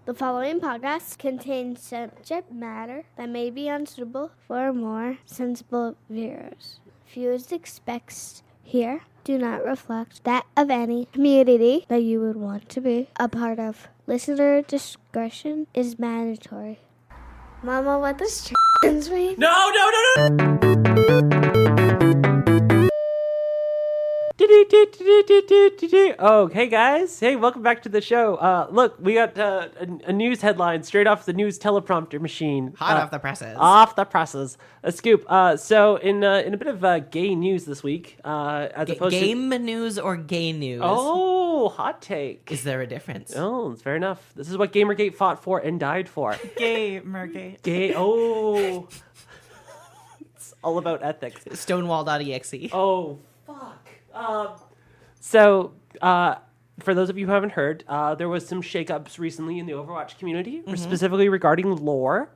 The following podcast contains subject matter that may be unsuitable for more sensible viewers. Views expressed here do not reflect that of any community that you would want to be a part of. Listener discretion is mandatory. Mama, what does trans mean? No! Oh, hey guys. Hey, welcome back to the show. Look, we got a news headline straight off the news teleprompter machine. Hot off the presses. Off the presses. A scoop. So in a bit of gay news this week, as opposed Game news or gay news? Oh, hot take. Is there a difference? Oh, it's fair enough. This is what Gamergate fought for and died for. Gamergate. Gay. Oh. It's all about ethics. Stonewall.exe. Oh, fuck. So, for those of you who haven't heard, there was some shakeups recently in the Overwatch community, specifically regarding lore,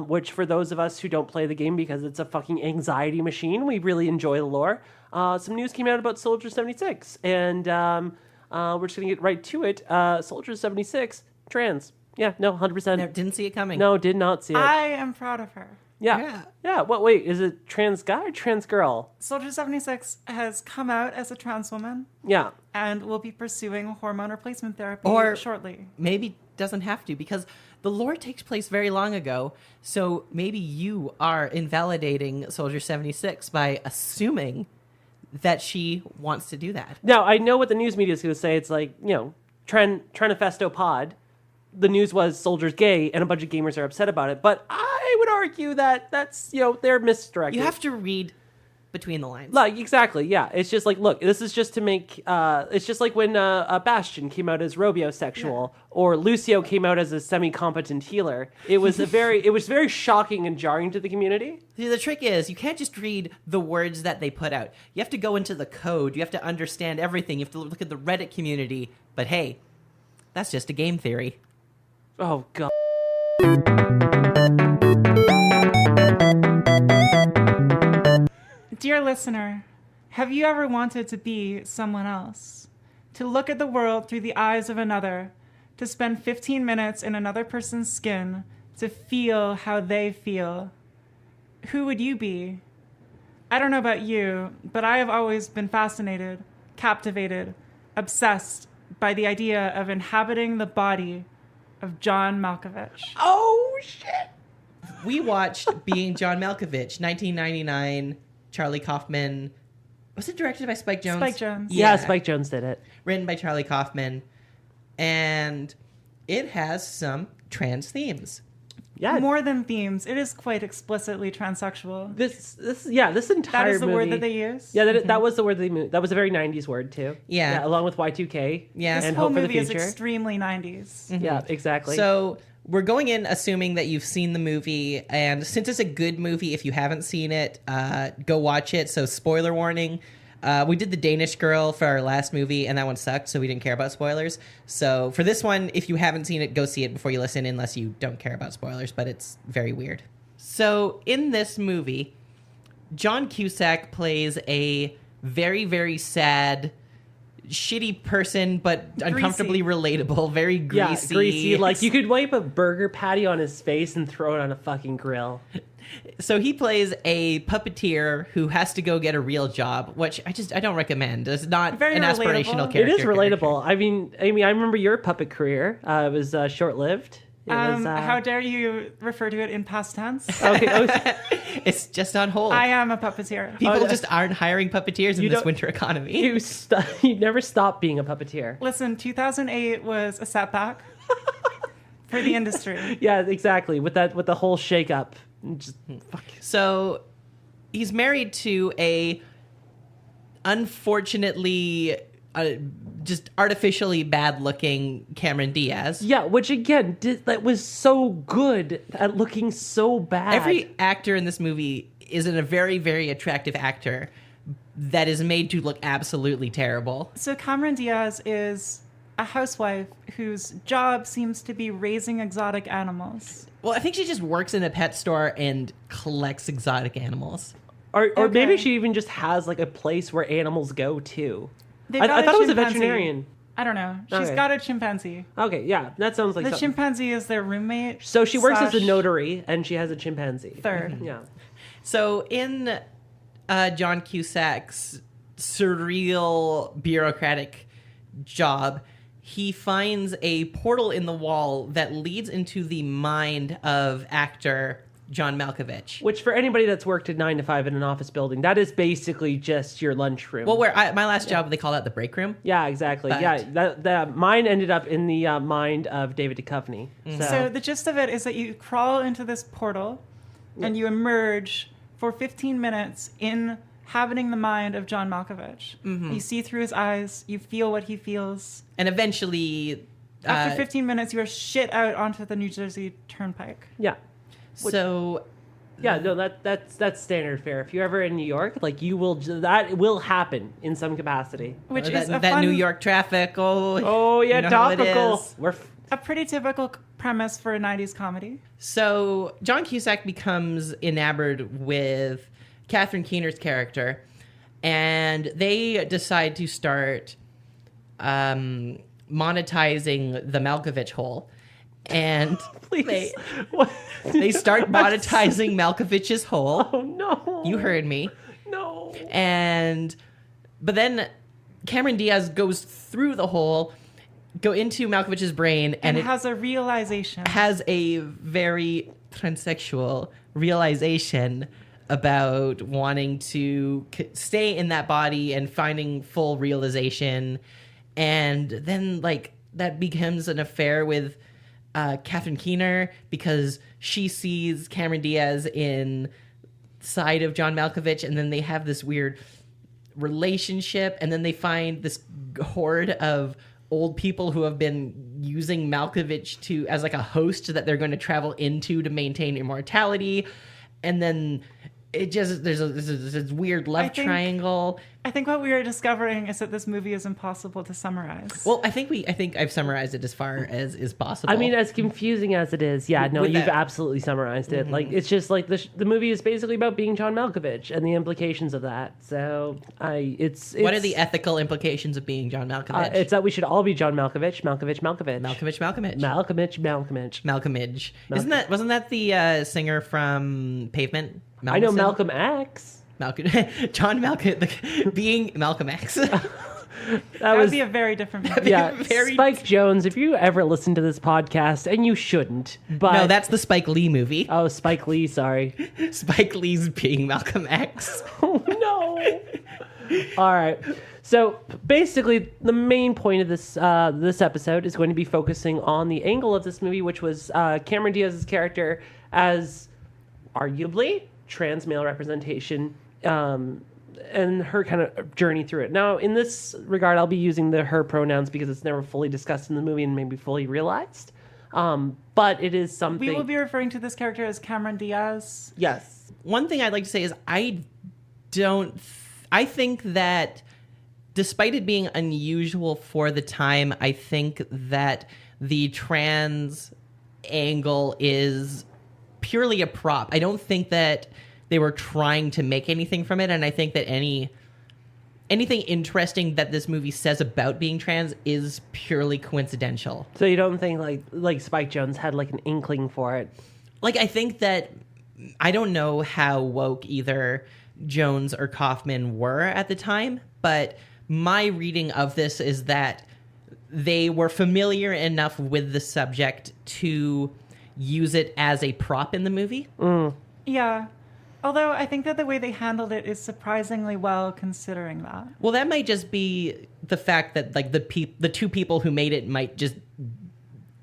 which for those of us who don't play the game because it's a fucking anxiety machine, we really enjoy the lore. Some news came out about Soldier 76, and we're just going to get right to it. Soldier 76, trans. Yeah, no, 100%. No, didn't see it coming. No, did not see it. I am proud of her. Yeah. What? Wait, is it trans guy or trans girl? Soldier 76 has come out as a trans woman Yeah. and will be pursuing hormone replacement therapy shortly. Maybe doesn't have to, because the lore takes place very long ago, so maybe you are invalidating Soldier 76 by assuming that she wants to do that. Now, I know what the news media is going to say. It's like, Tranifesto pod. The news was Soldier's gay, and a bunch of gamers are upset about it. But I would argue that that's, they're misdirected. You have to read between the lines. Like, exactly, yeah. It's just like, look, this is just to make, it's just like when Bastion came out as robiosexual, or Lucio came out as a semi-competent healer. It was very shocking and jarring to the community. See, the trick is, you can't just read the words that they put out. You have to go into the code. You have to understand everything. You have to look at the Reddit community. But hey, that's just a game theory. Oh, God. Dear listener, have you ever wanted to be someone else? To look at the world through the eyes of another, to spend 15 minutes in another person's skin, to feel how they feel? Who would you be? I don't know about you, but I have always been fascinated, captivated, obsessed by the idea of inhabiting the body of John Malkovich. Oh, shit. We watched Being John Malkovich, 1999, Charlie Kaufman. Was it directed by Spike Jonze? Spike Jonze. Yeah, Spike Jonze did it. Written by Charlie Kaufman. And it has some trans themes. Yeah. More than themes, it is quite explicitly transsexual. This entire That is the movie, word that they use? Yeah, that was the word they moved. That was a very 90s word, too. Yeah. Along with Y2K. Yeah. This and whole Hope for the movie is Future. extremely 90s. Yeah, exactly. So we're going in assuming that you've seen the movie. And since it's a good movie, if you haven't seen it, go watch it. So spoiler warning. We did The Danish Girl for our last movie, and that one sucked, so we didn't care about spoilers. So for this one, if you haven't seen it, go see it before you listen, unless you don't care about spoilers, but it's very weird. So in this movie, John Cussak plays a very, very sad, shitty person, but uncomfortably relatable, very greasy. Yeah, greasy. Like, you could wipe a burger patty on his face and throw it on a fucking grill. So he plays a puppeteer who has to go get a real job, which I don't recommend. It's not Very an relatable. aspirational character. It is relatable. I mean, Amy, I remember your puppet career. It was short-lived. How dare you refer to it in past tense? Okay. It's just on hold. I am a puppeteer. People just aren't hiring puppeteers in this winter economy. You never stop being a puppeteer. Listen, 2008 was a setback for the industry. Yeah, exactly. With the whole shake-up. Just fuck. So he's married to a unfortunately just artificially bad-looking Cameron Diaz. Yeah, which again, that was so good at looking so bad. Every actor in this movie is a very, very attractive actor that is made to look absolutely terrible. So Cameron Diaz is a housewife whose job seems to be raising exotic animals. Well, I think she just works in a pet store and collects exotic animals. Or maybe she even just has like a place where animals go to. They've I got thought a it was a chimpanzee. veterinarian. I don't know. She's Okay. got a chimpanzee. Okay, yeah, that sounds like The something. chimpanzee is their roommate. So she works as a slash notary, and she has a chimpanzee. Third. Yeah. So in John Cusack's surreal bureaucratic job, he finds a portal in the wall that leads into the mind of actor John Malkovich. Which, for anybody that's worked at 9 to 5 in an office building, that is basically just your lunchroom. Well, my last job, they call that the break room. Yeah, exactly. But- Yeah, mine ended up in the mind of David Duchovny. So the gist of it is that you crawl into this portal and you emerge for 15 minutes inhabiting the mind of John Malkovich. You see through his eyes, you feel what he feels. And eventually... After 15 minutes, you are shit out onto the New Jersey Turnpike. Yeah. So... Yeah, no, that's standard fare. If you're ever in New York, like that will happen in some capacity. Which Or is that a fun, New York traffic. Oh yeah, you know how it topical. is. a pretty typical premise for a 90s comedy. So John Cusack becomes enamored with Catherine Keener's character, and they decide to start monetizing the Malkovich hole. And Please. What? they start monetizing Malkovich's hole. Oh no. You heard me. No. But then Cameron Diaz goes through the hole, go into Malkovich's brain, And it has a realization. has a very transsexual realization about wanting to stay in that body and finding full realization. And then, like, that becomes an affair with Catherine Keener because she sees Cameron Diaz inside of John Malkovich, and then they have this weird relationship, and then they find this horde of old people who have been using Malkovich as like a host that they're going to travel into to maintain immortality, and then it just there's this weird love triangle. I think what we are discovering is that this movie is impossible to summarize. Well, I think I've summarized it as far as is possible. I mean, as confusing as it is, yeah, no, With you've that- absolutely summarized it. Like, it's just like the movie is basically about being John Malkovich and the implications of that. So, it's what are the ethical implications of being John Malkovich? it's that we should all be John Malkovich, Malkovich. Malkovich. Wasn't that the singer from Pavement? I know Melmanson? Malcolm X. John Malcolm being Malcolm X. That That was would be a very different movie. yeah. very- Spike Jones, if you ever listen to this podcast, and you shouldn't, but No, that's the Spike Lee movie. oh, Spike Lee. Sorry. Spike Lee's being Malcolm X. Oh no. All right. So basically, the main point of this this episode is going to be focusing on the angle of this movie, which was Cameron Diaz's character as arguably trans male representation, and her kind of journey through it. Now, in this regard, I'll be using the her pronouns because it's never fully discussed in the movie and maybe fully realized. But it is something. We will be referring to this character as Cameron Diaz. Yes. One thing I'd like to say is I think that despite it being unusual for the time, I think that the trans angle is purely a prop. I don't think that they were trying to make anything from it, and I think that anything interesting that this movie says about being trans is purely coincidental. So you don't think like Spike Jones had like an inkling for it? Like, I think that I don't know how woke either Jones or Kaufman were at the time, but my reading of this is that they were familiar enough with the subject to use it as a prop in the movie. Yeah. Although I think that the way they handled it is surprisingly well considering that. Well, that might just be the fact that like the two people who made it might just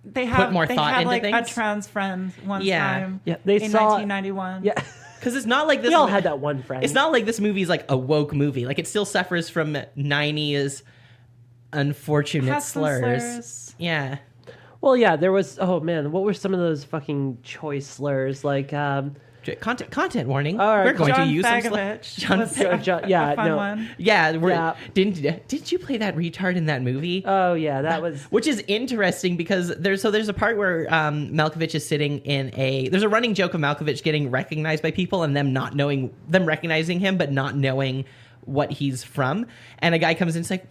They had more thought had into like things. a trans friend one Yeah. time Yeah, they in saw- 1991. Yeah. because it's not like this. We all had that one friend. It's not like this movie is like a woke movie. Like, it still suffers from 90s unfortunate Has some slurs. Yeah. Well, yeah, there was. Oh man, what were some of those fucking choice slurs? Like, Content warning. All right, We're going John to use some Fagovich John was Fagovich. yeah, a fun no. one. Yeah, Yeah. Didn't you play that retard in that movie? oh yeah, that was. Which is interesting because there's a part where Malkovich is sitting in there's a running joke of Malkovich getting recognized by people and them recognizing him but not knowing what he's from. And a guy comes in and is like,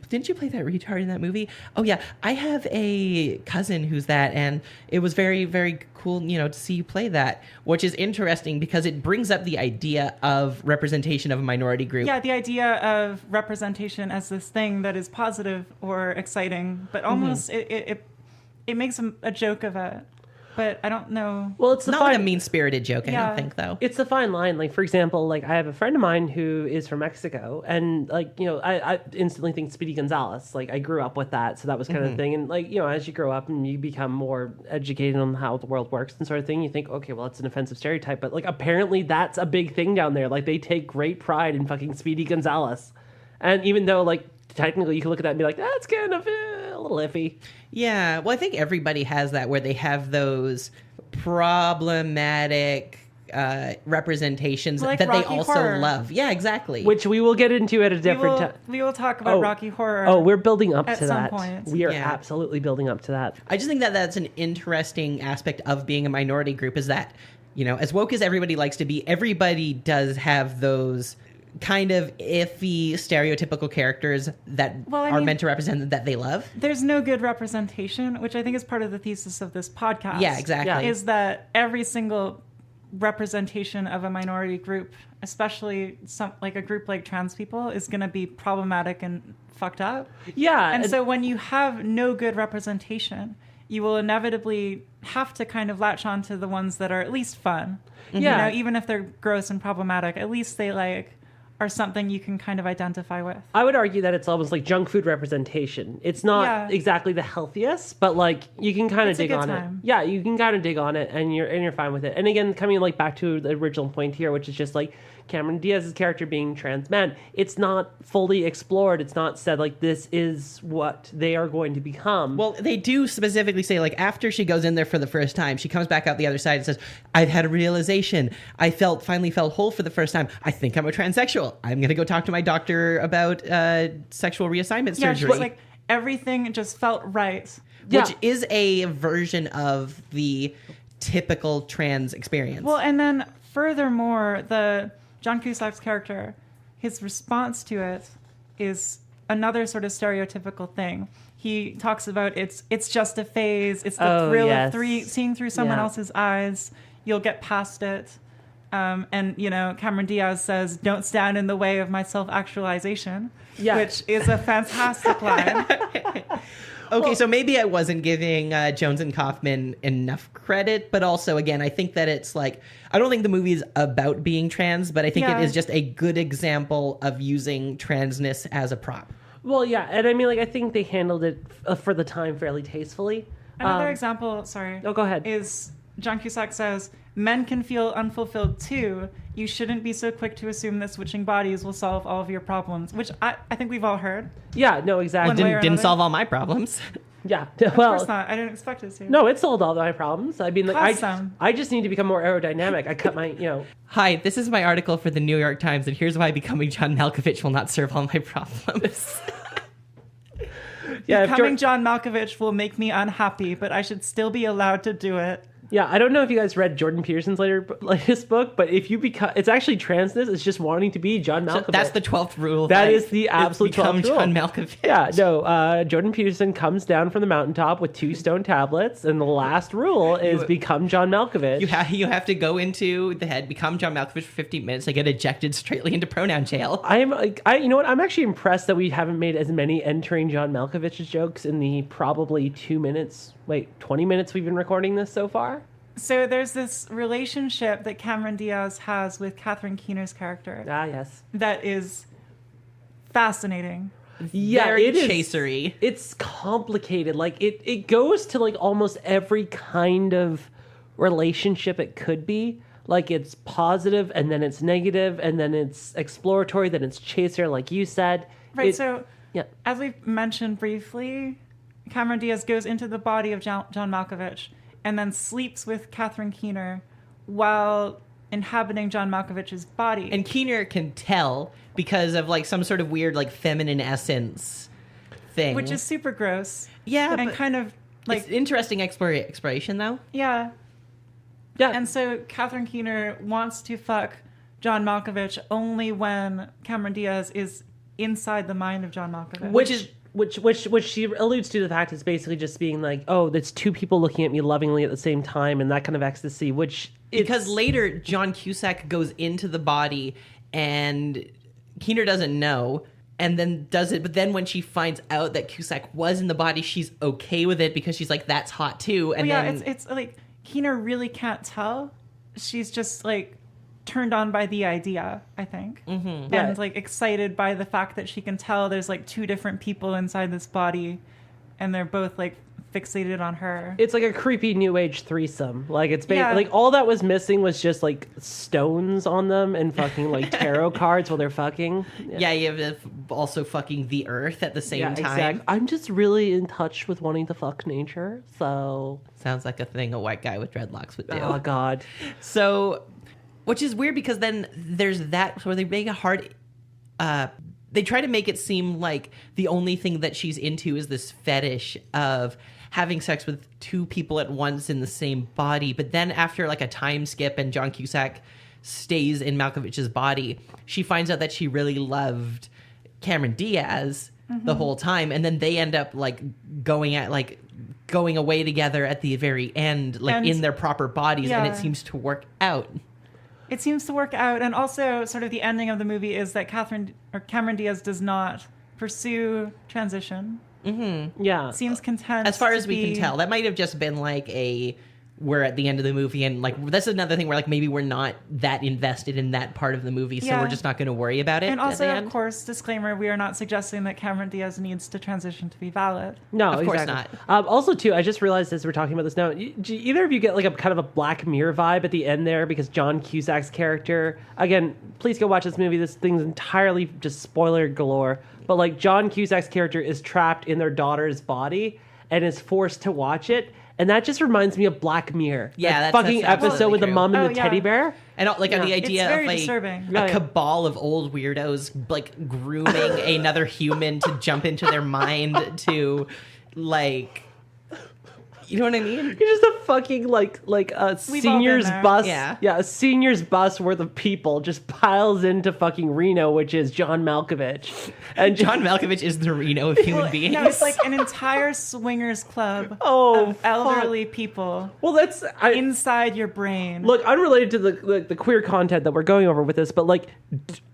didn't you play that retard in that movie? Oh yeah, I have a cousin who's that, and it was very, very cool, to see you play that, which is interesting because it brings up the idea of representation of a minority group. Yeah, the idea of representation as this thing that is positive or exciting, but almost it makes a joke of it. But I don't know. Well, it's not like a mean-spirited joke, I don't think, though. It's a fine line. Like, for example, I have a friend of mine who is from Mexico, and I instantly think Speedy Gonzalez. Like, I grew up with that, so that was kind of the thing. And as you grow up and you become more educated on how the world works and sort of thing, you think, okay, well, it's an offensive stereotype, but apparently that's a big thing down there. Like, they take great pride in fucking Speedy Gonzalez, and even though technically you can look at that and be like, that's kind of a little iffy. Yeah, well, I think everybody has that where they have those problematic representations that they Rocky also Horror. love. Yeah, exactly. Which we will get into at a different time. We will talk about Rocky Horror. Oh, we're building up at to some that. point. We are Yeah. absolutely building up to that. I just think that that's an interesting aspect of being a minority group is that, as woke as everybody likes to be, everybody does have those kind of iffy, stereotypical characters that are meant to represent that they love. There's no good representation, which I think is part of the thesis of this podcast. Yeah, exactly. Yeah. Is that every single representation of a minority group, especially a group like trans people, is going to be problematic and fucked up. Yeah. And so when you have no good representation, you will inevitably have to kind of latch on to the ones that are at least fun. Yeah. Even if they're gross and problematic, at least they are something you can kind of identify with. I would argue that it's almost like junk food representation. It's not exactly the healthiest, but you can kind of dig on it. Yeah, you can kind of dig on it, and you're fine with it. And again, coming back to the original point here, which is just Cameron Diaz's character being trans man. It's not fully explored. It's not said this is what they are going to become. Well, they do specifically say after she goes in there for the first time, she comes back out the other side and says, "I've had a realization. I finally felt whole for the first time. I think I'm a transsexual. I'm going to go talk to my doctor about sexual reassignment surgery." She's everything just felt right. Which is a version of the typical trans experience. Well, and then furthermore, the John Cusack's character, his response to it is another sort of stereotypical thing. He talks about it's just a phase. It's the thrill of seeing through someone else's eyes. You'll get past it. And Cameron Diaz says, "Don't stand in the way of my self-actualization," which is a fantastic line. Okay, so maybe I wasn't giving Jones and Kaufman enough credit, but also, again, I think that it's I don't think the movie is about being trans, but I think it is just a good example of using transness as a prop. Well, yeah, and I think they handled it for the time fairly tastefully. Another example, Oh, go ahead. is John Cussak says, "Men can feel unfulfilled too. You shouldn't be so quick to assume that switching bodies will solve all of your problems," which I think we've all heard. Yeah, no, exactly. Didn't solve all my problems. Yeah, Of course not. I didn't expect it to. No, it solved all my problems. Awesome. I just need to become more aerodynamic. I cut my, Hi, this is my article for the New York Times, and here's why becoming John Malkovich will not serve all my problems. Yeah, Becoming John Malkovich will make me unhappy, but I should still be allowed to do it. Yeah, I don't know if you guys read Jordan Peterson's latest book, but if you become, it's actually transness. It's just wanting to be John Malkovich. So that's the 12th rule. That is the absolute 12th rule. Become John Malkovich. Yeah, no, Jordan Peterson comes down from the mountaintop with 2 stone tablets, and the last rule is become John Malkovich. You have to go into the head, become John Malkovich for 15 minutes, and get ejected straightly into pronoun jail. You know what? I'm actually impressed that we haven't made as many entering John Malkovich's jokes in the probably 20 minutes we've been recording this so far. So there's this relationship that Cameron Diaz has with Catherine Keener's character. Ah, yes. That is fascinating. Yeah, Very it is. chasery. It's complicated. It goes to almost every kind of relationship it could be. It's positive, and then it's negative, and then it's exploratory, then it's chaser, like you said. Right, as we've mentioned briefly, Cameron Diaz goes into the body of John Malkovich and then sleeps with Catherine Keener while inhabiting John Malkovich's body. And Keener can tell because of some sort of weird feminine essence thing. Which is super gross. Yeah, and kind of it's interesting exploration though. Yeah. Yeah. And so Catherine Keener wants to fuck John Malkovich only when Cameron Diaz is inside the mind of John Malkovich. Which she alludes to the fact is basically just being like, oh, that's two people looking at me lovingly at the same time, and that kind of ecstasy, because later John Cussak goes into the body and Keener doesn't know and then does it, but then when she finds out that Cussak was in the body, she's okay with it because she's like, that's hot too. And then it's like Keener really can't tell. She's just like turned on by the idea, I think. Mm-hmm. And like excited by the fact that she can tell there's like two different people inside this body and they're both like fixated on her. It's like a creepy new age threesome. Like it's like all that was missing was just like stones on them and fucking like tarot cards while they're fucking. Yeah, you have also fucking the earth at the same time. Exactly. I'm just really in touch with wanting to fuck nature. So sounds like a thing a white guy with dreadlocks would do. Oh God. So, which is weird because then there's that where they make a hard. They try to make it seem like the only thing that she's into is this fetish of having sex with two people at once in the same body. But then after like a time skip and John Cussak stays in Malkovich's body, she finds out that she really loved Cameron Diaz the whole time. And then they end up like going away together at the very end, like in their proper bodies. And it seems to work out. It seems to work out, and also sort of the ending of the movie is that Cameron Diaz does not pursue transition. Mm-hmm. Yeah, seems content. As far as we can tell, that might have just been like we're at the end of the movie, and like that's another thing where like maybe we're not that invested in that part of the movie, so we're just not going to worry about it. And also, at the of end. course, disclaimer: we are not suggesting that Cameron Diaz needs to transition to be valid. No, of course exactly. not. Also, too, I just realized as we're talking about this now, do either of you get like a kind of a Black Mirror vibe at the end there? Because John Cusack's character, again, please go watch this movie. This thing's entirely just spoiler galore. But like John Cusack's character is trapped in their daughter's body and is forced to watch it. And that just reminds me of Black Mirror. Yeah, that fucking episode with the mom and the teddy bear. And like the idea of like disturbing. a cabal of old weirdos like grooming another human to jump into their mind to like, you know what I mean? You're just a fucking like a senior's bus. Yeah, a senior's bus worth of people just piles into fucking Reno, which is John Malkovich. And John Malkovich is the Reno of human beings. No, it's like an entire swingers club of elderly people. Well, that's inside your brain. Look, unrelated to the queer content that we're going over with this, but like,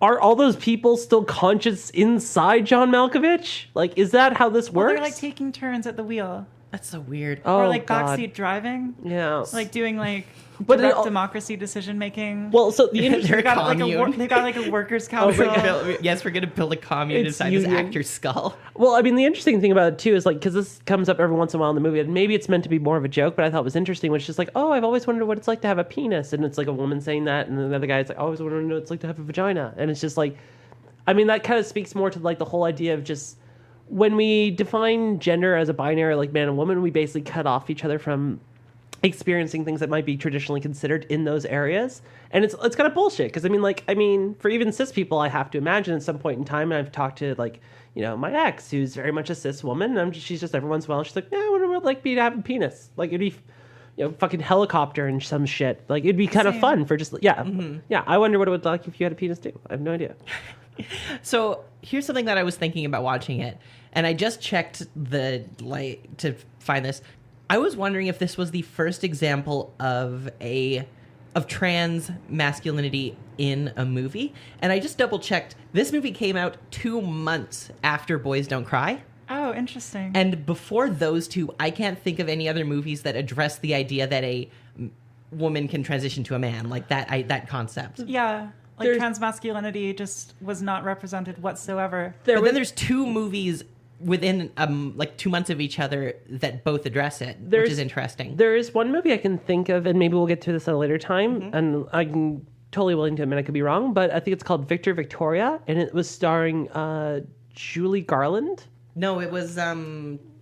are all those people still conscious inside John Malkovich? Like, is that how this works? They're like taking turns at the wheel. That's so weird. Oh, or like God. backseat driving. Yeah. Like doing like But direct democracy decision making. Well, so the they're got they got like a workers' council. Yes, we're going to build a commune inside this actor's skull. Well, I mean, the interesting thing about it too is like, because this comes up every once in a while in the movie, and maybe it's meant to be more of a joke, but I thought it was interesting, which is just like, oh, I've always wondered what it's like to have a penis, and it's like a woman saying that, and the other guy's like, I always wondered what it's like to have a vagina, and it's just like, I mean, that kind of speaks more to like the whole idea of just when we define gender as a binary, like man and woman, we basically cut off each other from experiencing things that might be traditionally considered in those areas. And it's kind of bullshit. Because I mean, for even cis people, I have to imagine at some point in time, and I've talked to like, you know, my ex, who's very much a cis woman, and she's just every once in a while, she's like, yeah, I wonder what it'd like be to have a penis. Like it'd be, you know, fucking helicopter and some shit. Like it'd be kind of fun for just, yeah. I wonder what it would like if you had a penis too. I have no idea. So here's something that I was thinking about watching it, and I just checked the light to find this. I was wondering if this was the first example of trans masculinity in a movie, and I just double checked. This movie came out 2 months after Boys Don't Cry. Oh, interesting. And before those two, I can't think of any other movies that address the idea that a woman can transition to a man, like that concept. Yeah. Like trans masculinity just was not represented whatsoever. But then there's two movies within like 2 months of each other that both address it, which is interesting. There is one movie I can think of, and maybe we'll get to this at a later time, and I'm totally willing to admit I could be wrong, but I think it's called Victor Victoria, and it was starring Julie Garland. No, it was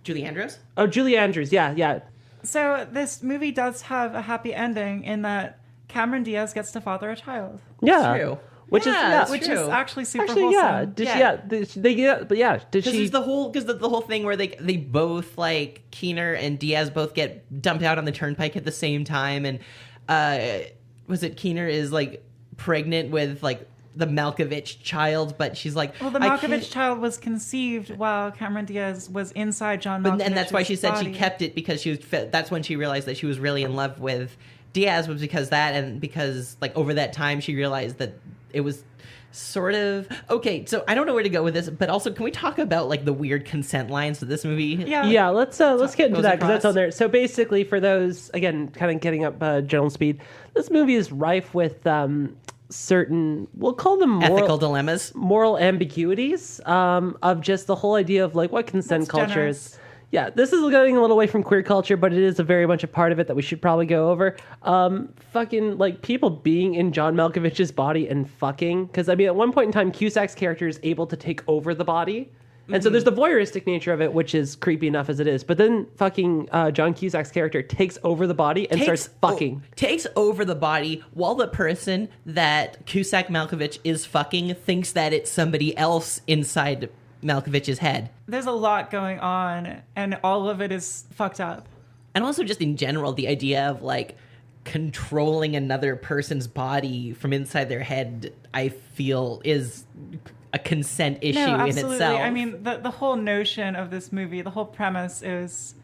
Julie Andrews. Oh, Julie Andrews, yeah. So this movie does have a happy ending in that Cameron Diaz gets to father a child. Yeah. True. Which is actually super wholesome. Yeah. Did This is the whole the whole thing where they both like Keener and Diaz both get dumped out on the turnpike at the same time, and was it Keener is like pregnant with like the Malkovich child, but she's like, well, the Malkovich child was conceived while Cameron Diaz was inside John Malkovich's and that's why she said body. she kept it, because that's when she realized that she was really in love with Diaz, was because that, and because like over that time she realized that it was sort of okay. So I don't know where to go with this, but also can we talk about like the weird consent lines of this movie? Yeah, let's get into that, because that's across. on there. So basically, for those, again, kind of getting up general speed, this movie is rife with certain, we'll call them Ethical dilemmas, moral ambiguities of just the whole idea of like what consent That's culture generous. is. Yeah, this is getting a little away from queer culture, but it is a very much a part of it that we should probably go over. Fucking like people being in John Malkovich's body and fucking, because I mean at one point in time Cusack's character is able to take over the body. And so there's the voyeuristic nature of it, which is creepy enough as it is. But then fucking John Cusack's character takes over the body and starts fucking. Takes over the body while the person that Cusak Malkovich is fucking thinks that it's somebody else inside Malkovich's head. There's a lot going on, and all of it is fucked up. And also just in general, the idea of like controlling another person's body from inside their head, I feel is a consent issue No, in absolutely. itself. I mean, the whole notion of this movie, the whole premise is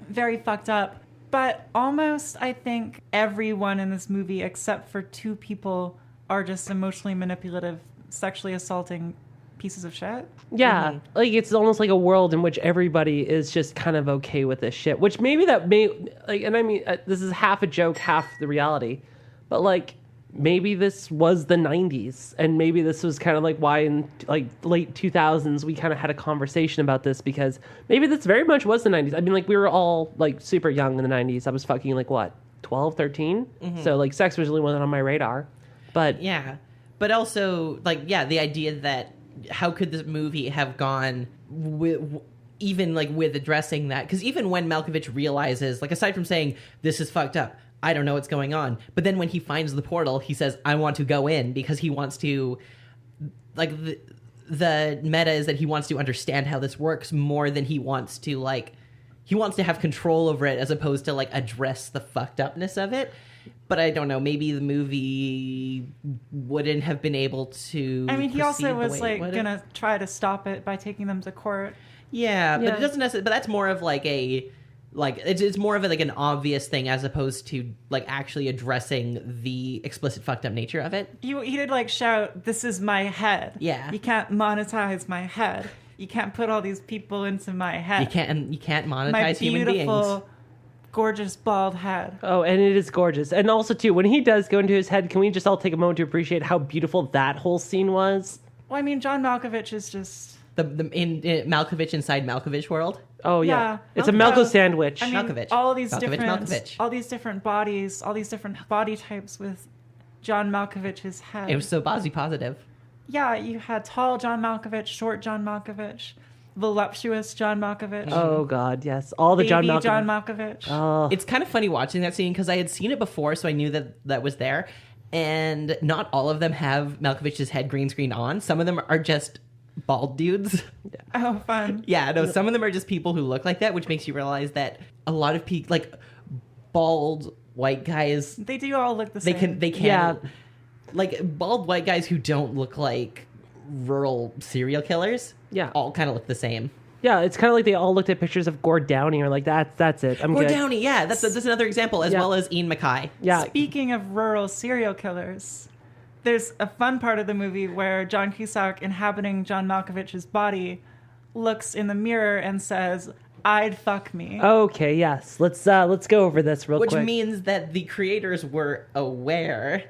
very fucked up. But almost, I think, everyone in this movie, except for two people, are just emotionally manipulative, sexually assaulting pieces of shit. Yeah, like it's almost like a world in which everybody is just kind of okay with this shit. Which maybe that may like, and I mean, this is half a joke, half the reality. But like, maybe this was the 90s, and maybe this was kind of like why in like late 2000s we kind of had a conversation about this, because maybe this very much was the 90s. I mean, like we were all like super young in the 90s. I was fucking like what, 12, 13? So like sex really wasn't on my radar. But yeah, but also like, yeah, the idea that how could this movie have gone with even like with addressing that, because even when Malkovich realizes, like aside from saying this is fucked up, I don't know what's going on, but then when he finds the portal, he says I want to go in, because he wants to, like the meta is that he wants to understand how this works more than he wants to like, he wants to have control over it as opposed to like address the fucked upness of it. But I don't know, maybe the movie wouldn't have been able to. I mean, he also proceed the was way it like would've. gonna try to stop it by taking them to court. Yeah, but Yeah. it doesn't necessarily. But that's more of like a, like it's more of a, like an obvious thing as opposed to like actually addressing the explicit fucked up nature of it. He did like shout, "This is my head. Yeah. You can't monetize my head. You can't put all these people into my head. You can't monetize my human beings. beautiful, gorgeous bald head." oh, and it is gorgeous. And also too, when he does go into his head, can we just all take a moment to appreciate how beautiful that whole scene was? Well, I mean, John Malkovich is just. The in Malkovich inside Malkovich world. Oh yeah, Yeah. it's a Malko- Malko sandwich. I mean, Malkovich. all these Malkovich. all these different bodies, all these different body types with John Malkovich's head. It was so body positive. Yeah, you had tall John Malkovich, short John Malkovich, voluptuous John Malkovich, oh god, yes, all the baby John Malkovich. John Malkovich. Oh, It's kind of funny watching that scene because I had seen it before, so I knew that was there. And not all of them have Malkovich's head green screen on. Some of them are just bald dudes. Oh, fun. Yeah, no, some of them are just people who look like that, which makes you realize that a lot of people, like bald white guys, They do all look the they same. can, Yeah. like bald white guys who don't look like rural serial killers. Yeah. all kind of look the same. yeah, it's kind of like they all looked at pictures of Gord Downey or like that's it. I'm Or good. Downey, yeah, that's another example, as Yeah. well as Ian MacKay. Yeah, Speaking of rural serial killers, there's a fun part of the movie where John Cussak, inhabiting John Malkovich's body, looks in the mirror and says, "I'd fuck me." okay, yes. Let's go over this real Which quick. means that the creators were aware.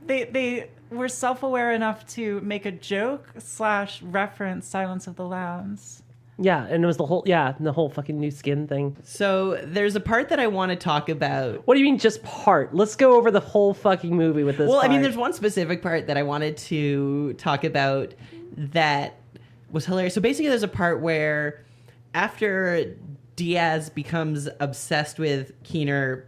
They were self-aware enough to make a joke / reference Silence of the Lambs. Yeah, and it was the whole fucking new skin thing. So there's a part that I want to talk about. What do you mean just part? Let's go over the whole fucking movie with this. Well, I mean, part. there's one specific part that I wanted to talk about that was hilarious. So basically, there's a part where after Diaz becomes obsessed with Keener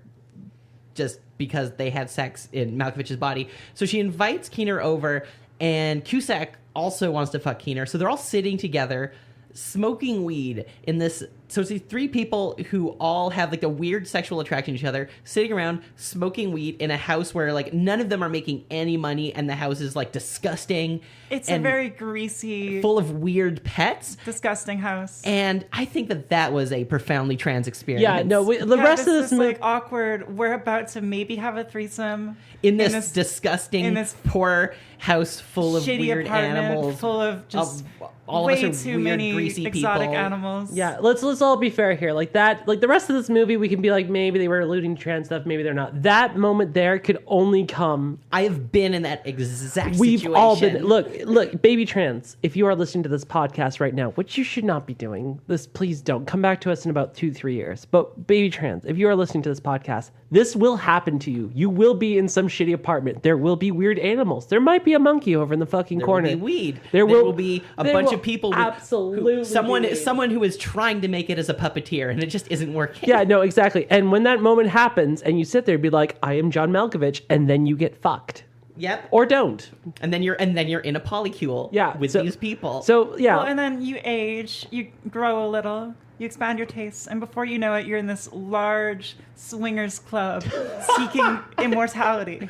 just because they had sex in Malkovich's body, so she invites Keener over, and Cussak also wants to fuck Keener. So they're all sitting together, smoking weed in this So it's these three people who all have like a weird sexual attraction to each other, sitting around smoking weed in a house where like none of them are making any money, and the house is like disgusting. It's and a very greasy, full of weird pets. disgusting house. And I think that was a profoundly trans experience. Yeah, no, the rest of this movie, like awkward. We're about to maybe have a threesome in this disgusting, in this poor house full of shitty weird apartment animals, full of just all way of us are too weird, many greasy exotic people. animals. yeah, let's all be fair here. Like that, like the rest of this movie, we can be like, maybe they were alluding to trans stuff, maybe they're not. That moment there could only come. I have been in that exact We've situation. all been. Look, baby trans. If you are listening to this podcast right now, which you should not be doing, please don't come back to us in about 2-3 years. But baby trans, if you are listening to this podcast, this will happen to you. You will be in some shitty apartment. There will be weird animals. There might be a monkey over in the fucking corner. There will be weed. There will be a bunch of people. Absolutely. Someone who is trying to make it as a puppeteer, and it just isn't working. Yeah, no, exactly. And when that moment happens, and you sit there and be like, "I am John Malkovich," and then you get fucked. Yep. Or don't. And then you're in a polycule. Yeah, with so- these people. So yeah. Well, and then you age, you grow a little, you expand your tastes, and before you know it, you're in this large swingers club seeking immortality.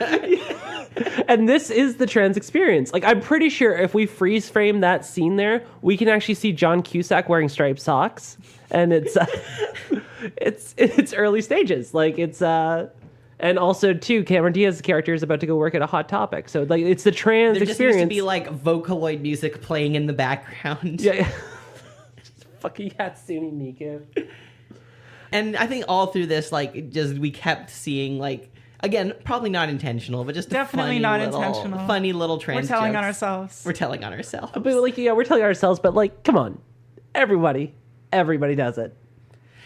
And this is the trans experience. Like, I'm pretty sure if we freeze frame that scene there, we can actually see John Cussak wearing striped socks, and it's it's early stages. Like it's and also too, Cameron Diaz's character is about to go work at a Hot Topic, so like it's the trans there just experience. used to be like Vocaloid music playing in the background. Yeah. Fucking Hatsune Miku. And I think all through this, like, we kept seeing, like, again, probably not intentional, but just Definitely funny not little, intentional. funny little trans We're telling on jokes. ourselves. We're telling on ourselves. But like, yeah, we're telling ourselves, but like, come on, everybody does it.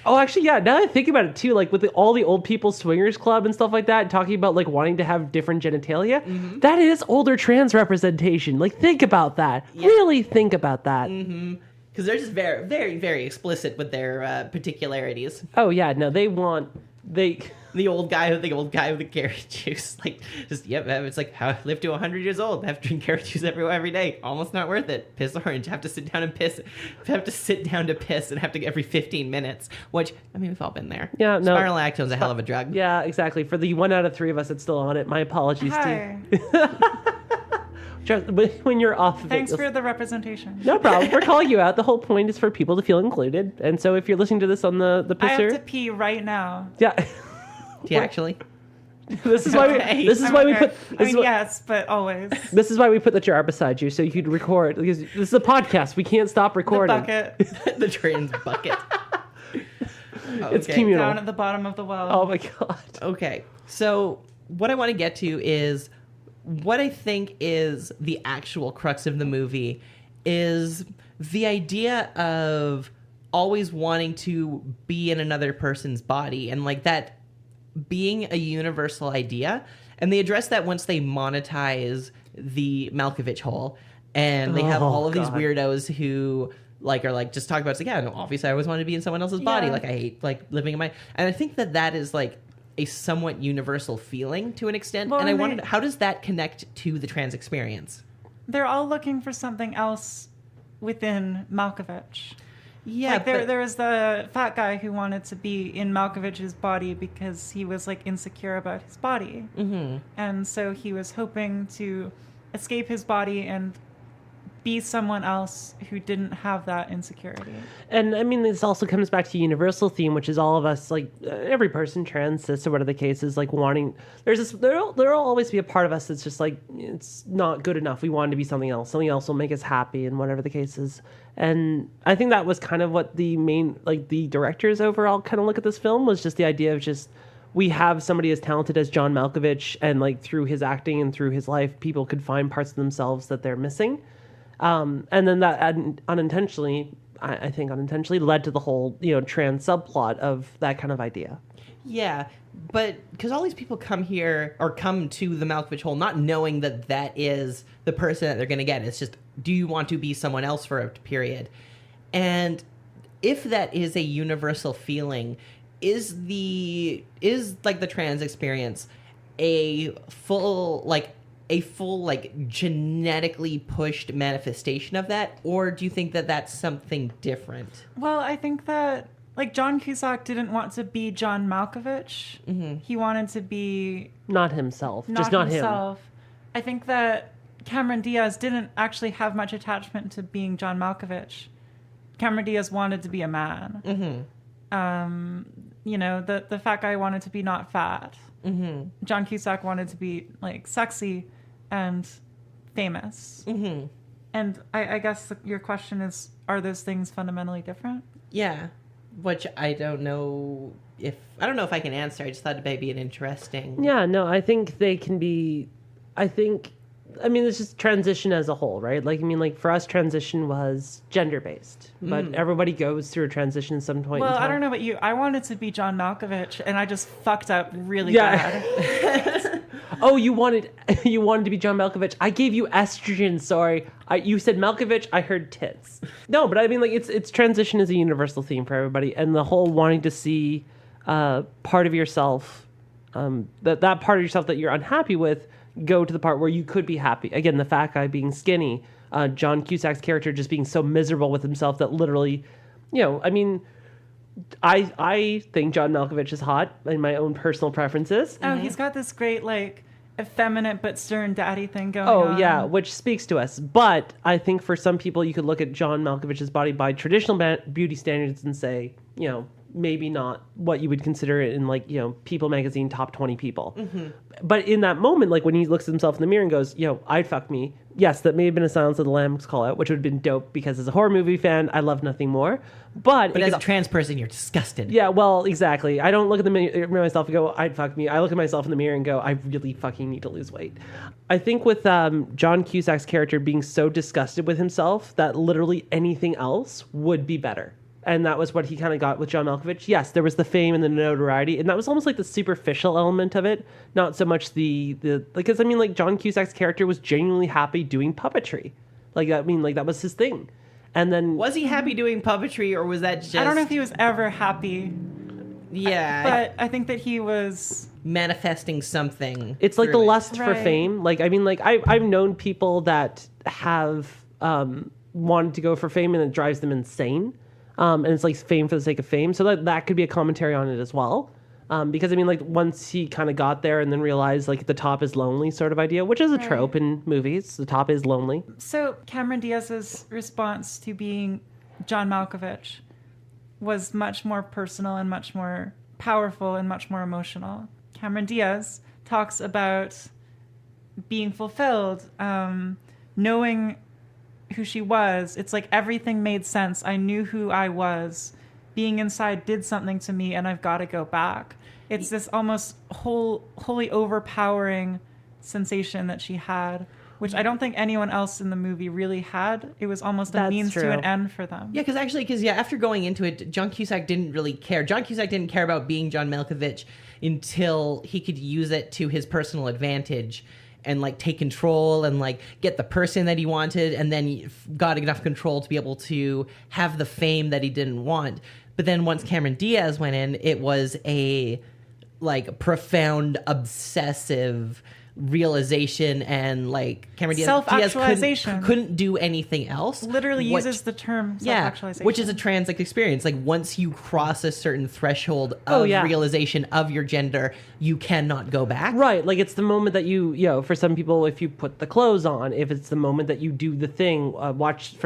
Oh, actually, yeah. Now that I think about it too, like with all the old people swingers club and stuff like that, talking about like wanting to have different genitalia, that is older trans representation. Like, think about that. Yeah. Really think about that. Because they're just very, very, very explicit with their particularities. Oh yeah, no, the old guy with the carrot juice, like, just, yep, it's like, how live to 100 years old, have to drink carrot juice every day, almost not worth it. Piss orange, have to sit down to piss and have to every 15 minutes, which, I mean, we've all been there. Yeah, no. Spironolactone's a hell of a drug. Yeah, exactly. For the 1 out of 3 of us that's still on it, my apologies Hi. to when you're off of Thanks it. for the representation. No problem. We're calling you out. The whole point is for people to feel included. And so if you're listening to this on the I have pisser, to pee right now. yeah. Do you actually? This is why Okay. we. This is I'm why we okay. put. I This is mean, why, yes, but always. this is why we put the jar beside you so you could record. Because this is a podcast. We can't stop The recording. bucket The trans bucket. It's Okay. communal. down at the bottom of the well. Oh my god. Okay, so what I want to get to is what I think is the actual crux of the movie is the idea of always wanting to be in another person's body, and like that being a universal idea. And they address that once they monetize the Malkovich hole, and they have Oh, all of these God. weirdos who like are like just talk about it's like, yeah, no, obviously I always wanted to be in someone else's body. Yeah. Like I hate like living in my, and I think that is like a somewhat universal feeling to an extent. Well, and I and wondered, they- how does that connect to the trans experience? They're all looking for something else within Malkovich. Yeah, Like but there was the fat guy who wanted to be in Malkovich's body because he was like insecure about his body. Mhm. And so he was hoping to escape his body and be someone else who didn't have that insecurity. And I mean, this also comes back to universal theme, which is all of us, like every person, trans, cis, or whatever the case is, like wanting. There'll always be a part of us that's just like it's not good enough. We want to be something else. Something else will make us happy, and whatever the case is. And I think that was kind of what the main, like the directors overall kind of look at this film was just the idea of just we have somebody as talented as John Malkovich, and like through his acting and through his life, people could find parts of themselves that they're missing. And then that unintentionally, I think unintentionally led to the whole, trans subplot of that kind of idea. yeah, but because all these people come here or come to the Malkovich hole not knowing that is the person that they're going to get. It's just, do you want to be someone else for a period? And if that is a universal feeling, is like the trans experience a full genetically pushed manifestation of that, or do you think that that's something different? Well, I think that like John Cussak didn't want to be John Malkovich. He wanted to be Not himself. Just not himself. I think that Cameron Diaz didn't actually have much attachment to being John Malkovich. Cameron Diaz wanted to be a man. You know, the fat guy wanted to be not fat. John Cussak wanted to be like sexy and famous. And I guess your question is, are those things fundamentally different? Yeah. Which I don't know if I can answer. I just thought it might be an interesting. Yeah, no, I think they can be. I mean, it's just transition as a whole, right? Like, I mean, like for us, transition was gender based, but everybody goes through a transition at some point. Well, in time. I don't know about you. I wanted to be John Malkovich, and I just fucked up really bad. Oh, you wanted to be John Malkovich. I gave you estrogen. Sorry, you said Malkovich. I heard tits. No, but I mean, like it's transition is a universal theme for everybody, and the whole wanting to see part of yourself, that part of yourself that you're unhappy with, go to the part where you could be happy. Again, the fat guy being skinny, John Cusack's character just being so miserable with himself that literally, you know, I mean. I think John Malkovich is hot in my own personal preferences. Oh, he's got this great, like, effeminate but stern daddy thing going on. Oh, yeah, which speaks to us. But I think for some people, you could look at John Malkovich's body by traditional beauty standards and say, you know, maybe not what you would consider it in, like, you know, People magazine top 20 people. But in that moment, like when he looks at himself in the mirror and goes, you know, I'd fuck me. Yes, that may have been a Silence of the Lambs call out, which would have been dope because as a horror movie fan, I love nothing more. But as a trans person, you're disgusted. Yeah, well, exactly. I don't look at the mirror myself and go, I'd fuck me. I look at myself in the mirror and go, I really fucking need to lose weight. I think with John Cusack's character being so disgusted with himself that literally anything else would be better. And that was what he kind of got with John Malkovich. Yes, there was the fame and the notoriety, and that was almost like the superficial element of it, not so much the because I mean, like John Cusack's character was genuinely happy doing puppetry, like I mean, like that was his thing. And then was he happy doing puppetry, or was that just? I don't know if he was ever happy. Yeah, but I think that he was manifesting something. It's like the lust for Right. fame. Like I mean, like I've known people that have wanted to go for fame, and it drives them insane. And it's like fame for the sake of fame. So that could be a commentary on it as well. Because I mean, like once he kind of got there and then realized like the top is lonely sort of idea, which is a trope in movies. The top is lonely. So Cameron Diaz's response to being John Malkovich was much more personal and much more powerful and much more emotional. Cameron Diaz talks about being fulfilled, knowing who she was. It's like everything made sense. I knew who I was. Being inside did something to me, and I've got to go back. It's this almost wholly overpowering sensation that she had, which I don't think anyone else in the movie really had. It was almost a means to an end for them. Yeah, because after going into it, John Cussak didn't really care. John Cussak didn't care about being John Malkovich until he could use it to his personal advantage and like take control and like get the person that he wanted, and then he got enough control to be able to have the fame that he didn't want. But then once Cameron Diaz went in, it was a like profound obsessive realization, and like Cameron Diaz self-actualization. couldn't do anything else. Literally uses the term self-actualization. Which is a trans like experience. Like once you cross a certain threshold of realization of your gender, you cannot go back. Right, like it's the moment that you know, for some people, if you put the clothes on, if it's the moment that you do the thing, watch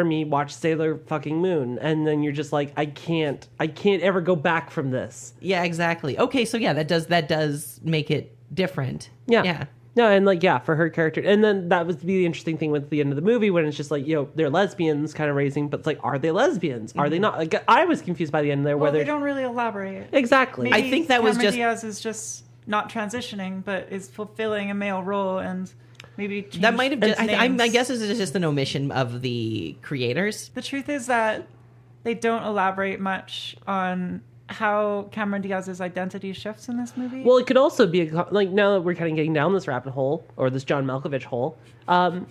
Sailor fucking Moon, and then you're just like, I can't ever go back from this. Yeah, exactly. Okay, so yeah, that does make it different. Yeah. No, and like, yeah, for her character. And then that was the interesting thing with the end of the movie when it's just like, you know, they're lesbians kind of raising, but it's like, are they lesbians? Are they not? Like, I was confused by the end there. Well, they don't really elaborate. Exactly. Maybe I think that was Cameron just... Diaz is just not transitioning, but is fulfilling a male role, and maybe that might have just... I guess this is just an omission of the creators. The truth is that they don't elaborate much on how Cameron Diaz's identity shifts in this movie. Well, it could also be like, now that we're kind of getting down this rabbit hole, or this John Malkovich hole. I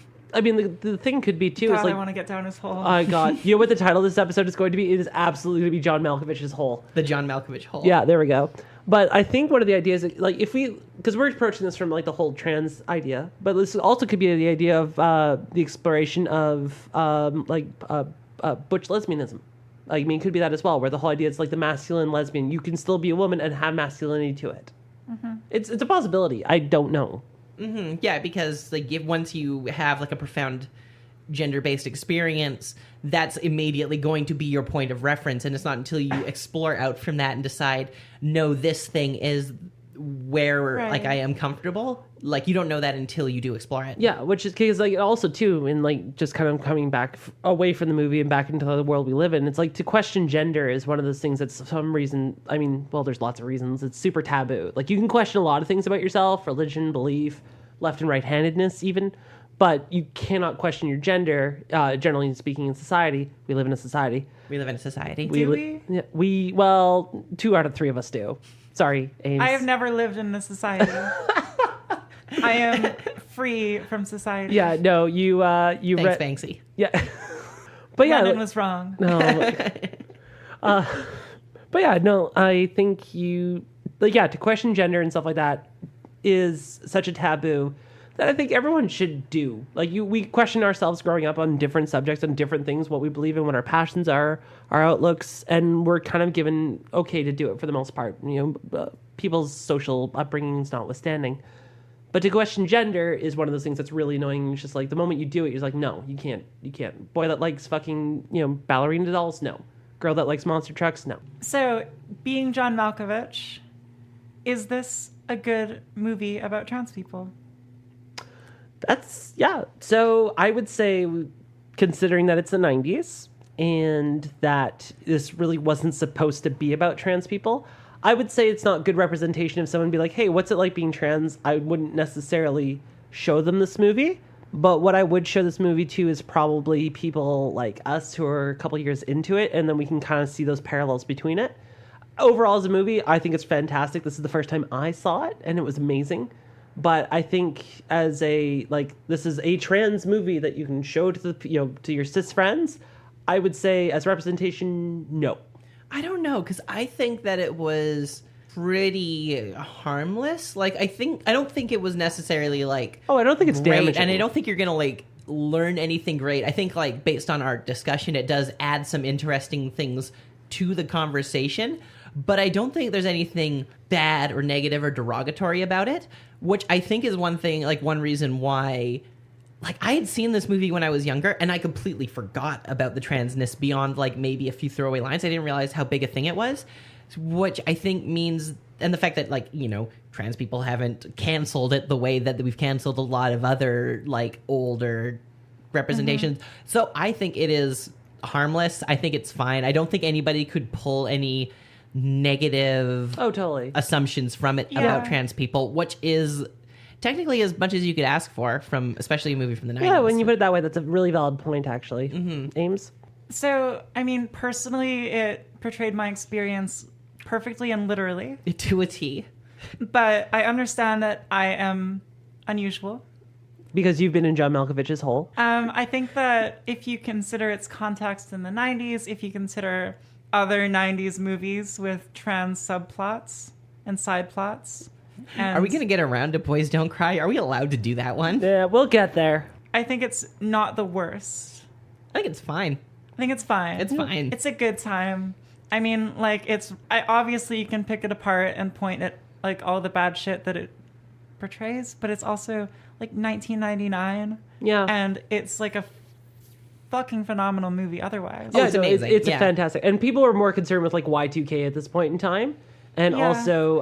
mean, the thing could be too. God, is like, I want to get down his hole. Oh my God, you know what the title of this episode is going to be? It is absolutely going to be John Malkovich's hole. The John Malkovich hole. Yeah, there we go. But I think one of the ideas, like because we're approaching this from like the whole trans idea, but this also could be the idea of the exploration of butch lesbianism. I mean, it could be that as well, where the whole idea is like the masculine lesbian. You can still be a woman and have masculinity to it. It's a possibility. I don't know. Yeah, because like once you have like a profound gender-based experience, that's immediately going to be your point of reference, and it's not until you explore out from that and decide, no, this thing is where like I am comfortable. Like you don't know that until you do explore it. Yeah, which is because like also too, in like just kind of coming back away from the movie and back into the world we live in, it's like to question gender is one of those things that's for some reason. I mean, well, there's lots of reasons. It's super taboo. Like you can question a lot of things about yourself, religion, belief, left and right-handedness, even. But you cannot question your gender, generally speaking, in society. We live in a society. We live in a society. Do we? Yeah, well, 2 out of 3 of us do. Sorry, Ames. I have never lived in a society. I am free from society. Yeah, no, you Thanks, Banksy. Yeah. But yeah. Lennon was wrong. No. But yeah, no, I think to question gender and stuff like that is such a taboo that I think everyone should do. Like we question ourselves growing up on different subjects and different things, what we believe in, what our passions are, our outlooks, and we're kind of given okay to do it for the most part, people's social upbringings notwithstanding. But to question gender is one of those things that's really annoying. It's just like the moment you do it, you're like, no, you can't. Boy that likes fucking, ballerina dolls, no. Girl that likes monster trucks, no. So, being John Malkovich, is this a good movie about trans people? So I would say, considering that it's the 90s and that this really wasn't supposed to be about trans people, I would say it's not good representation if someone be like, hey, what's it like being trans? I wouldn't necessarily show them this movie. But what I would show this movie to is probably people like us who are a couple years into it, and then we can kind of see those parallels between it. Overall, as a movie, I think it's fantastic. This is the first time I saw it, and it was amazing. But I think as this is a trans movie that you can show to to your cis friends, I would say as representation, no. I don't know, because I think that it was pretty harmless. Like, I don't think it was necessarily like... Oh, I don't think it's great, damaging. and I don't think you're gonna learn anything great. I think based on our discussion, it does add some interesting things to the conversation, but I don't think there's anything bad or negative or derogatory about it, which I think is one reason why... I had seen this movie when I was younger, and I completely forgot about the transness beyond, maybe a few throwaway lines. I didn't realize how big a thing it was, which I think means... And the fact that, trans people haven't canceled it the way that we've canceled a lot of other, older representations. Mm-hmm. So I think it is harmless. I think it's fine. I don't think anybody could pull any negative assumptions from it about trans people, which is... technically as much as you could ask for from, especially a movie from the 90s. Yeah, when you put it that way, that's a really valid point, actually. Mm-hmm. Ames? So, I mean, personally, it portrayed my experience perfectly and literally. To a T. But I understand that I am unusual. Because you've been in John Malkovich's hole? I think that if you consider its context in the 90s, if you consider other 90s movies with trans subplots and side plots... Are we going to get around to Boys Don't Cry? Are we allowed to do that one? Yeah, we'll get there. I think it's not the worst. I think it's fine. It's fine. It's a good time. I mean, obviously you can pick it apart and point at, all the bad shit that it portrays, but it's also, 1999. Yeah. And it's, a fucking phenomenal movie otherwise. Yeah, it's amazing. It's fantastic. And people are more concerned with, Y2K at this point in time. And also,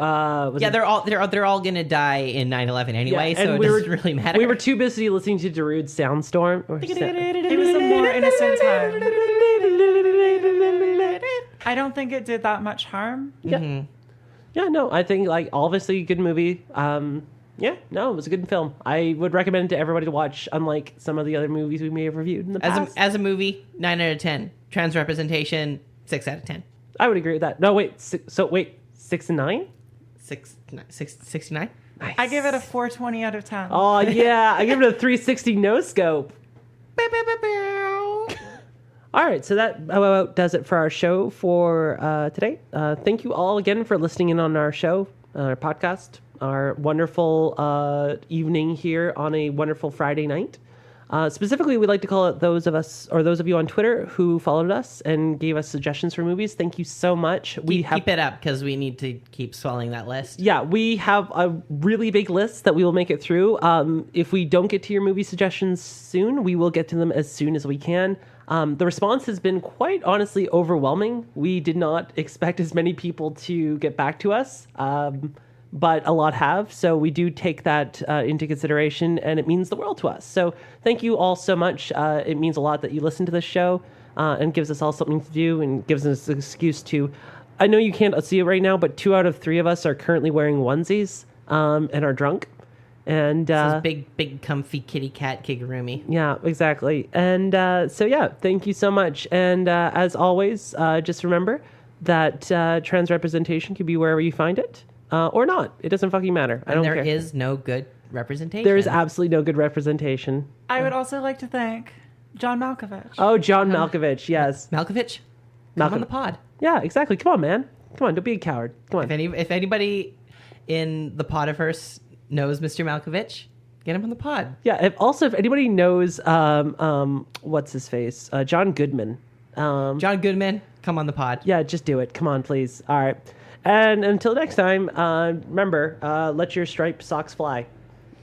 they're all gonna die in 9/11 anyway, so it doesn't really matter. We were too busy listening to Darude's Soundstorm. It was a more innocent time. I don't think it did that much harm. Yeah, yeah, no, I think obviously good movie. It was a good film. I would recommend it to everybody to watch. Unlike some of the other movies we may have reviewed in the past. As a movie, 9 out of 10. Trans representation, 6 out of 10. I would agree with that. No, wait. 6 and 9? 69? Nice. I give it a 420 out of 10. Oh, yeah. I give it a 360 no scope. All right. So that about does it for our show for today. Thank you all again for listening in on our show, our podcast, our wonderful evening here on a wonderful Friday night. Specifically, we'd like to call it those of you on Twitter who followed us and gave us suggestions for movies. Thank you so much. Keep it up because we need to keep swelling that list. Yeah, we have a really big list that we will make it through. If we don't get to your movie suggestions soon, we will get to them as soon as we can. The response has been quite honestly overwhelming. We did not expect as many people to get back to us. But a lot have, so we do take that into consideration, and it means the world to us. So thank you all so much. It means a lot that you listen to this show and gives us all something to do and gives us an excuse to... I know you can't see it right now, but 2 out of 3 of us are currently wearing onesies and are drunk. And This is big, comfy kitty cat kigurumi. Yeah, exactly. And so, yeah, thank you so much. And as always, just remember that trans representation can be wherever you find it. Or not. It doesn't fucking matter. I don't care. There is no good representation. There is absolutely no good representation. I would also like to thank John Malkovich. Oh, John Malkovich, yes. Malkovich, come on the pod. Yeah, exactly. Come on, man. Come on, don't be a coward. Come on. If anybody in the Podiverse knows Mr. Malkovich, get him on the pod. Yeah, if anybody knows, what's his face? John Goodman. John Goodman, come on the pod. Yeah, just do it. Come on, please. All right. And until next time, remember, let your striped socks fly.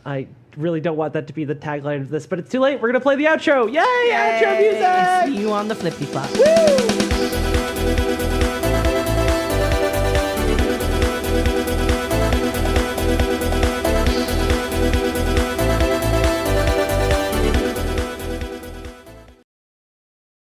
I really don't want that to be the tagline of this, but it's too late. We're going to play the outro. Yay! Outro music! See you on the flippy flop. Woo!